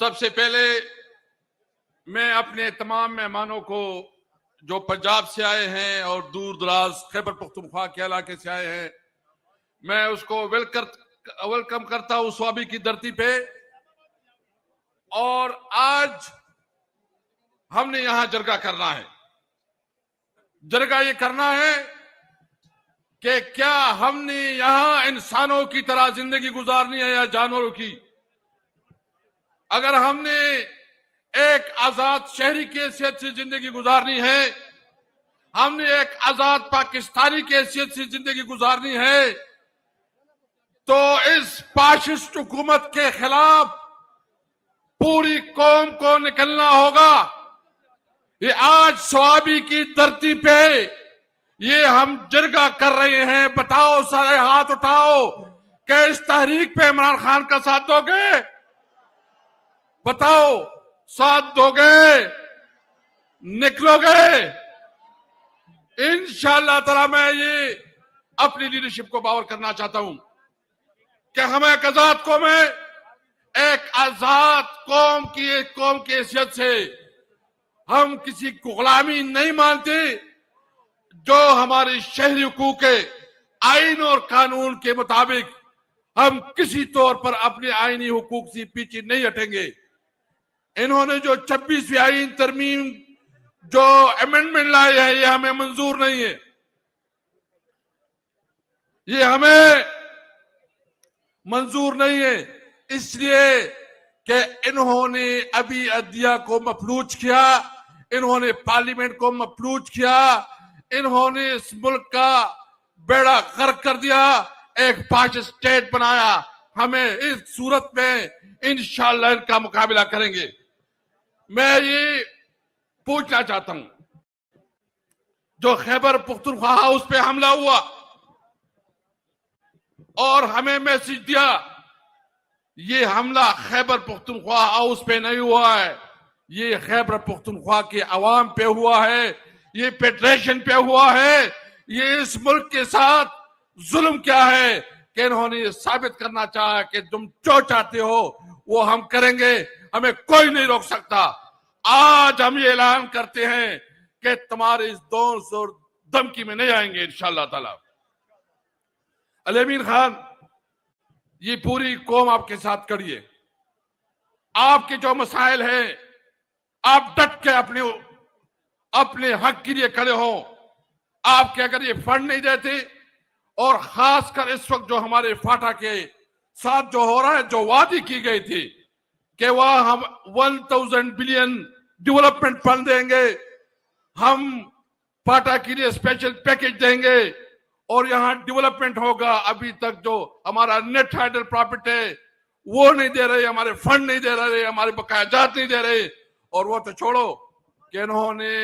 سب سے پہلے میں اپنے تمام مہمانوں کو جو پنجاب سے آئے ہیں اور دور دراز خیبر پختونخوا کے علاقے سے آئے ہیں، میں اس کو ویلکم کرتا ہوں سوابی کی دھرتی پہ۔ اور آج ہم نے یہاں جرگہ کرنا ہے۔ جرگہ یہ کرنا ہے کہ کیا ہم نے یہاں انسانوں کی طرح زندگی گزارنی ہے یا جانوروں کی؟ اگر ہم نے ایک آزاد شہری کی حیثیت سے زندگی گزارنی ہے، ہم نے ایک آزاد پاکستانی کی حیثیت سے زندگی گزارنی ہے، تو اس فاشسٹ حکومت کے خلاف پوری قوم کو نکلنا ہوگا۔ یہ آج سوابی کی دھرتی پہ یہ ہم جرگہ کر رہے ہیں۔ بتاؤ، سارے ہاتھ اٹھاؤ کہ اس تحریک پہ عمران خان کا ساتھ دو گے؟ بتاؤ، ساتھ دو گے؟ نکلو گے؟ انشاءاللہ تعالی میں یہ اپنی لیڈرشپ کو باور کرنا چاہتا ہوں کہ ہم ایک آزاد قوم ہے، ایک آزاد قوم کی حیثیت سے ہم کسی کو غلامی نہیں مانتے۔ جو ہمارے شہری حقوق ہے، آئین اور قانون کے مطابق ہم کسی طور پر اپنے آئینی حقوق سے پیچھے نہیں ہٹیں گے۔ انہوں نے جو 26ویں آئین ترمیم جو امینڈمنٹ لائے ہیں، یہ ہمیں منظور نہیں ہے۔ یہ ہمیں منظور نہیں ہے، اس لیے کہ انہوں نے ابھی عدلیہ کو مفلوج کیا، انہوں نے پارلیمنٹ کو مفلوج کیا، انہوں نے اس ملک کا بیڑا غرق کر دیا، ایک فاشسٹ اسٹیٹ بنایا۔ ہمیں اس صورت میں انشاءاللہ ان کا مقابلہ کریں گے۔ میں یہ پوچھنا چاہتا ہوں، جو خیبر پختونخوا ہاؤس پہ حملہ ہوا اور ہمیں میسج دیا، یہ حملہ خیبر پختونخوا ہاؤس پہ نہیں ہوا ہے، یہ خیبر پختونخوا کے عوام پہ ہوا ہے، یہ فیڈریشن پہ ہوا ہے۔ یہ اس ملک کے ساتھ ظلم کیا ہے کہ انہوں نے یہ ثابت کرنا چاہا کہ تم جو چاہتے ہو وہ ہم کریں گے، ہمیں کوئی نہیں روک سکتا۔ آج ہم یہ اعلان کرتے ہیں کہ تمہارے اس دونس اور دھمکی میں نہیں آئیں گے انشاءاللہ تعالی۔ علی امین خان، یہ پوری قوم آپ کے ساتھ کھڑی ہے۔ آپ کے جو مسائل ہیں، آپ ڈٹ کے اپنے حق کے لیے کھڑے ہوں۔ آپ کے اگر یہ فنڈ نہیں دیتے، اور خاص کر اس وقت جو ہمارے فاٹا کے ساتھ جو ہو رہا ہے، جو وعدے کی گئی تھی کہ وہاں ہم 1000 بلین ڈیولپمنٹ فنڈ دیں گے، ہم فاٹا کے لیے اسپیشل پیکج دیں گے اور یہاں ڈیولپمنٹ ہوگا، ابھی تک جو ہمارا نیٹ ہائیڈل پرافٹ ہے وہ نہیں دے رہے، ہمارے فنڈ نہیں دے رہے، ہمارے بقایا جات نہیں دے رہے۔ اور وہ تو چھوڑو کہ انہوں نے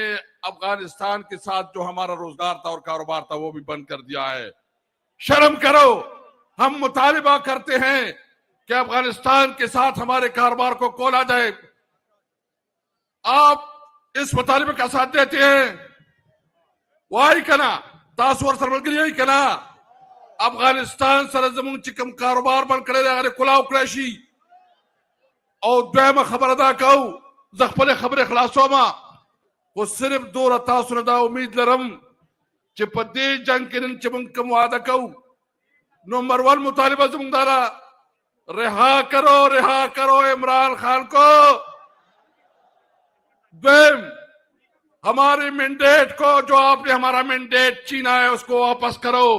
افغانستان کے ساتھ جو ہمارا روزگار تھا اور کاروبار تھا وہ بھی بند کر دیا ہے۔ شرم کرو۔ ہم مطالبہ کرتے ہیں کہ افغانستان کے ساتھ ہمارے کاروبار کو کھولا جائے۔ آپ اس مطالبے کا ساتھ دیتے ہیں؟ وہی کنا تاثور سرملگری کنا افغانستان سرزمین چکم کاروبار بند کرے رہے کلاو کریشی اور دویم خبر ادا کو زخپل خبر خلاصو ما وہ صرف دور تاثر دا امید لرم چپ دی جنگ کنن چمن کم وعدہ کو نمبر 1 مطالبہ زمدارا رہا کرو عمران خان کو۔ دویم، ہمارے مینڈیٹ کو جو آپ نے ہمارا مینڈیٹ چھینا ہے اس کو واپس کرو،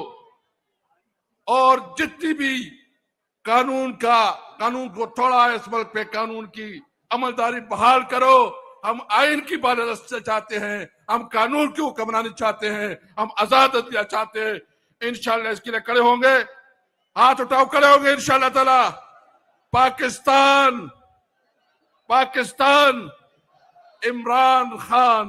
اور جتنی بھی قانون کو توڑا ہے اس ملک پہ قانون کی عملداری بحال کرو۔ ہم آئین کی بالادستی چاہتے ہیں، ہم قانون کی حکمرانی چاہتے ہیں، ہم آزاد عدلیہ چاہتے ہیں۔ انشاءاللہ اس کے لیے کھڑے ہوں گے، ہاتھ اٹھاؤ، کھڑے ہوں گے انشاءاللہ تعالی۔ پاکستان عمران خان